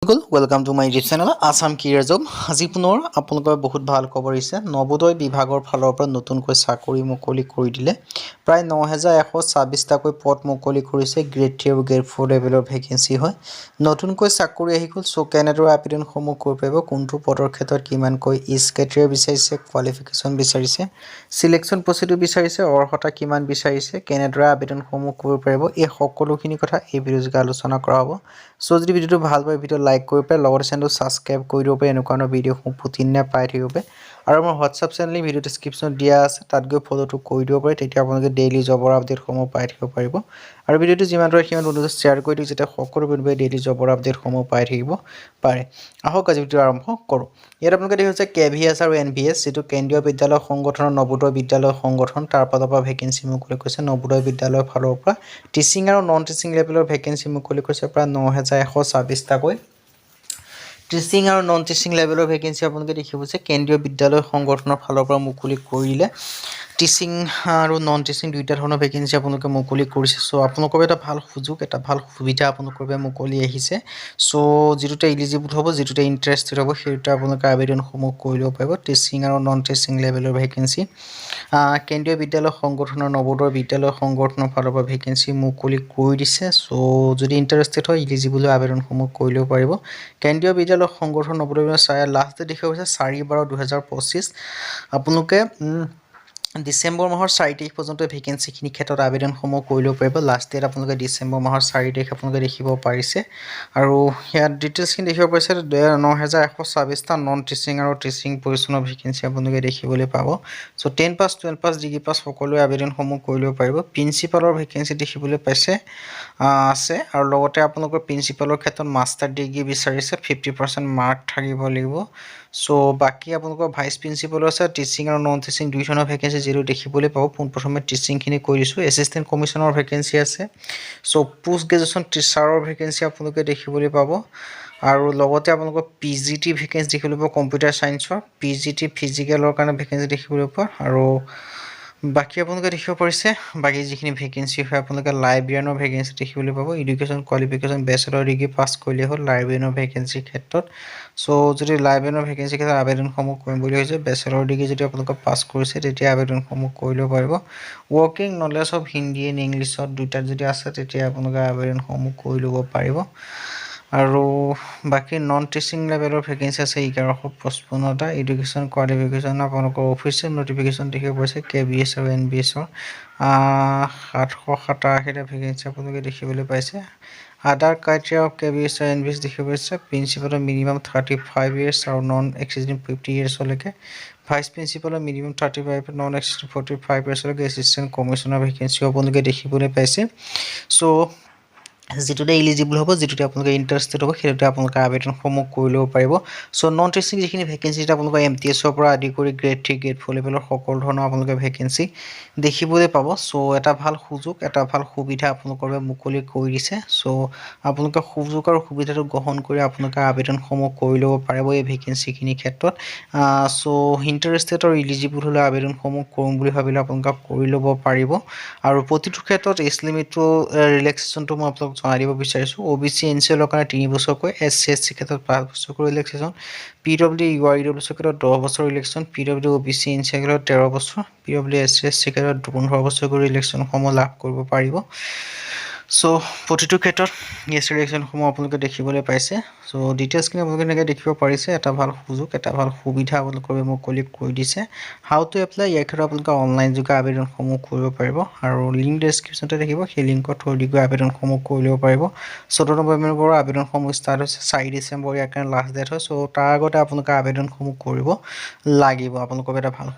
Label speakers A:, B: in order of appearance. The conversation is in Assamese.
A: বন্ধুসকল welcome to my YouTube channel Assam career job. আজি পুনৰ আপোনালোকৰ বহুত ভাল খবৰ আহিছে। নবোদয় বিভাগৰ ফালৰ পৰা নতুনকৈ চাকৰি মুকলি কৰি দিলে। প্ৰায় 9126টাকৈ পদ মুকলি কৰিছে। গ্ৰেড 3 আৰু গ্ৰেড 4 লেভেলৰ ভেকেঞ্চি হয়। নতুনকৈ চাকৰি আহি গ'ল। চ' কেনেদৰে আবেদনসমূহ কৰিব পাৰিব, কোনটো পদৰ ক্ষেত্ৰত কিমানকৈ ইজ ক্ৰাইটেৰিয়া বিচাৰিছে, কোৱালিফিকেশ্যন বিচাৰিছে, চিলেকশ্যন প্ৰচিডিউৰ বিচাৰিছে, অৰ্হতা কিমান বিচাৰিছে, কেনেদৰে আবেদনসমূহ কৰিব পাৰিব, এই সকলোখিনি কথা এই ভিডিঅ'যোগে আলোচনা কৰা হ'ব। চ' যদি ভিডিঅ'টো ভাল পায় ভিডিঅ' লাইক কৰি পাই লগতে চেনেলটো ছাবস্ক্ৰাইব কৰি দিব পাৰে এনেকুৱা ধৰণৰ ভিডিঅ'সমূহ প্ৰতিদিনে পাই থাকিব পাৰে। আৰু আমাৰ হোৱাটছআপ চেনেল ভিডিঅ' ডেছক্ৰিপশ্যনত দিয়া আছে, তাত গৈ ফ'ল'টো কৰি দিব পাৰে। তেতিয়া আপোনালোকে ডেইলি জবৰ আপডেটসমূহ পাই থাকিব পাৰিব। আৰু ভিডিঅ'টো যিমান দৰে সিমান বন্ধুক শ্বেয়াৰ কৰি দিওঁ যাতে সকলো বন্ধুৱে ডেইলি জবৰ আপডেটসমূহ পাই থাকিব পাৰে। আহক আজি ভিডিঅ' আৰম্ভ কৰোঁ। ইয়াত আপোনালোকে দেখিছে KVS আৰু NVS, যিটো কেন্দ্ৰীয় বিদ্যালয় সংগঠনৰ নবোদয় বিদ্যালয় সংগঠন, তাৰ ফালৰ পৰা ভেকেঞ্চি মুকলি কৰিছে। নবোদয় বিদ্যালয়ৰ ফালৰ পৰা টিচিং আৰু নন টিচিং লেভেলৰ ভেকেঞ্চি মুকলি কৰিছে প্ৰায় 9126টাকৈ। টিচিং আৰু নন টিচিং লেভেলৰ ভেকেঞ্চি আপোনালোকে দেখিব যে কেন্দ্ৰীয় বিদ্যালয় সংগঠনৰ ফালৰ পৰা মুকলি কৰিলে। টিচিং আৰু নন টিচিং দুইটা ধৰণৰ ভেকেঞ্চি আপোনালোকে মুকলি কৰিছে। চ' আপোনালোকৰ এটা ভাল সুযোগ, এটা ভাল সুবিধা আপোনালোকৰ বাবে মুকলি আহিছে। চ' যিটোতে ইলিজিবল হ'ব, যিটোতে ইণ্টাৰেষ্টেড হ'ব, সেইটোতে আপোনালোকে আবেদনসমূহ কৰি ল'ব পাৰিব। টিচিং আৰু নন টিচিং লেভেলৰ ভেকেঞ্চি কেন্দ্ৰীয় বিদ্যালয় সংগঠনৰ নবোদয় বিদ্যালয় সংগঠনৰ ফালৰ পৰা ভেকেঞ্চি মুকলি কৰি দিছে। চ' যদি ইণ্টাৰেষ্টেড হয় ইলিজিবল আবেদনসমূহ কৰি ল'ব পাৰিব। কেন্দ্ৰীয় বিদ্যালয় সংগঠন নবোদয় লাষ্ট ডেট দেখুওৱা হৈছে 4/12/2025। আপোনালোকে ডিচেম্বৰ মাহৰ 4 তাৰিখ পৰ্যন্ত ভেকেঞ্চিখিনিৰ ক্ষেত্ৰত আবেদনসমূহ কৰি ল'ব পাৰিব। লাষ্ট ডেট আপোনালোকে ডিচেম্বৰ মাহৰ 4 তাৰিখ আপোনালোকে দেখিব পাৰিছে। আৰু ইয়াত ডিটেইলছখিনি দেখিব পাৰিছে 9126টা নন টিচিং আৰু টিচিং পজিশ্যনৰ ভেকেঞ্চি আপোনালোকে দেখিবলৈ পাব। চ' 10 পাছ, 12 পাছ, ডিগ্ৰী পাছ সকলোৱে আবেদনসমূহ কৰি ল'ব পাৰিব। প্ৰিন্সিপালৰ ভেকেঞ্চি দেখিবলৈ পাইছে আছে। আৰু লগতে আপোনালোকৰ প্ৰিন্সিপালৰ ক্ষেত্ৰত মাষ্টাৰ ডিগ্ৰী বিচাৰিছে, 50% মাৰ্ক থাকিব লাগিব। চ' বাকী আপোনালোকৰ ভাইচ প্ৰিন্সিপালো আছে। টিচিং আৰু নন টিচিং দুই ধৰণৰ ভেকেঞ্চি যিটো দেখিবলৈ পাব। পোনপ্ৰথমে টিচিংখিনি কৈ দিছোঁ। এছিষ্টেণ্ট কমিশ্যনৰ ভেকেঞ্চি আছে। চ' পোষ্ট গ্ৰেজুৱেশ্যন টিচাৰৰ ভেকেঞ্চি আপোনালোকে দেখিবলৈ পাব। আৰু লগতে আপোনালোকৰ PGT ভেকেঞ্চি দেখিবলৈ পাব, কম্পিউটাৰ ছায়েন্সৰ PGT ফিজিকেলৰ কাৰণে ভেকেঞ্চি দেখিবলৈ পাব। আৰু বাকী আপোনালোকে দেখিব পাৰিছে বাকী যিখিনি ভেকেঞ্চি হয় আপোনালোকে লাইব্ৰেৰিয়ানৰ ভেকেঞ্চি দেখিবলৈ পাব। Education qualification bachelor degree pass কৰিলে হ'ল লাইব্ৰেৰিয়ানৰ ভেকেঞ্চিৰ ক্ষেত্ৰত। চ' যদি লাইব্ৰেৰিয়ানৰ ভেকেঞ্চিৰ ক্ষেত্ৰত আবেদনসমূহ কৰিম বুলি ভাবিছে, বেচেলৰ ডিগ্ৰী যদি আপোনালোকে পাছ কৰিছে তেতিয়া আবেদনসমূহ কৰি ল'ব পাৰিব। Working knowledge of Hindi and ইংলিছত দুইটাত যদি আছে তেতিয়া আপোনালোকে আবেদনসমূহ কৰি ল'ব পাৰিব। আৰু বাকী নন টিচিং লেভেলৰ ভেকেঞ্চি আছে 1155টা। এডুকেশ্যন কোৱালিফিকেশ্যন আপোনালোকৰ অফিচিয়েল নটিফিকেশ্যন দেখিব পাৰিছে KVS আৰু NVSৰ 787টা ভেকেঞ্চি আপোনালোকে দেখিবলৈ পাইছে। আদাৰ ক্ৰাইটেৰিয়া অফ KVS আৰু NVS দেখিব পাৰিছে। প্ৰিন্সিপালৰ মিনিমাম 35 ইয়াৰ্ছ আৰু নন এক্সিডিং 50 ইয়াৰ্ছলৈকে। ভাইচ প্ৰিন্সিপালৰ মিনিমাম 35, নন এক্সিডিং 45 ইয়াৰ্ছলৈকে। এছিষ্টেণ্ট কমিশ্যনাৰ ভেকেঞ্চিও আপোনালোকে দেখিবলৈ পাইছে। চ' যিটোতে ইলিজিবল হ'ব, যিটোতে আপোনালোকে ইণ্টাৰেষ্টেড হ'ব, সেইটোতে আপোনালোকে আবেদনসমূহ কৰি ল'ব পাৰিব। চ' নন টিচিং যিখিনি ভেকেঞ্চি আপোনালোকৰ MTSৰ পৰা আদি কৰি গ্ৰেড 3, গ্ৰেড 4 লেভেলৰ সকলো ধৰণৰ আপোনালোকে ভেকেঞ্চি দেখিবলৈ পাব। চ' এটা ভাল সুযোগ, এটা ভাল সুবিধা আপোনালোকৰ বাবে মুকলি কৰি দিছে। চ' আপোনালোকে সুযোগ আৰু সুবিধাটো গ্ৰহণ কৰি আপোনালোকে আবেদনসমূহ কৰি ল'ব পাৰিব এই ভেকেঞ্চিখিনিৰ ক্ষেত্ৰত। চ' ইণ্টাৰেষ্টেড আৰু ইলিজিবল হ'লে আবেদনসমূহ কৰিম বুলি ভাবিলে আপোনালোকে কৰি ল'ব পাৰিব। আৰু প্ৰতিটো ক্ষেত্ৰত এজ লিমিটটো ৰিলেক্সেশ্যনটো মই আপোনালোকক জনাই দিব বিচাৰিছোঁ। OBC NCLৰ কাৰণে 3 বছৰকৈ, SC ST ক্ষেত্ৰত 5 বছৰকৈ ৰিলেক্সেশ্যন, PWD UREWৰ ক্ষেত্ৰত 10 বছৰ ৰিলেক্সেশ্যন, PWD OBC NC ক্ষেত্ৰত 13 বছৰ, PWD SC ST ক্ষেত্ৰত 15 বছৰকৈ ৰিলেক্সেশ্যনসমূহ লাভ কৰিব পাৰিব। চ' প্ৰতিটো ক্ষেত্ৰত ৰিলেক্সেশ্যনসমূহ আপোনালোকে দেখিবলৈ পাইছে। চ' ডিটেইলছখিনি আপোনালোকে এনেকৈ দেখিব পাৰিছে। এটা ভাল সুযোগ, এটা ভাল সুবিধা আপোনালোকৰ মুকলি কৰি দিছে। হাউ টু এপ্লাই, ইয়াৰ ক্ষেত্ৰত আপোনালোকে অনলাইন যোগে আবেদনসমূহ কৰিব পাৰিব। আৰু লিংক ডেছক্ৰিপশ্যনতে থাকিব, সেই লিংকৰ থ্ৰুদি গৈ আবেদনসমূহ কৰি ল'ব পাৰিব। 14 নৱেম্বৰৰ পৰা আবেদনসমূহ ষ্টাৰ্ট হৈছে, 4 ডিচেম্বৰ ইয়াৰ কাৰণে লাষ্ট ডেট হয়। চ' তাৰ আগতে আপোনালোকে আবেদনসমূহ কৰিব লাগিব। আপোনালোকৰ এটা ভাল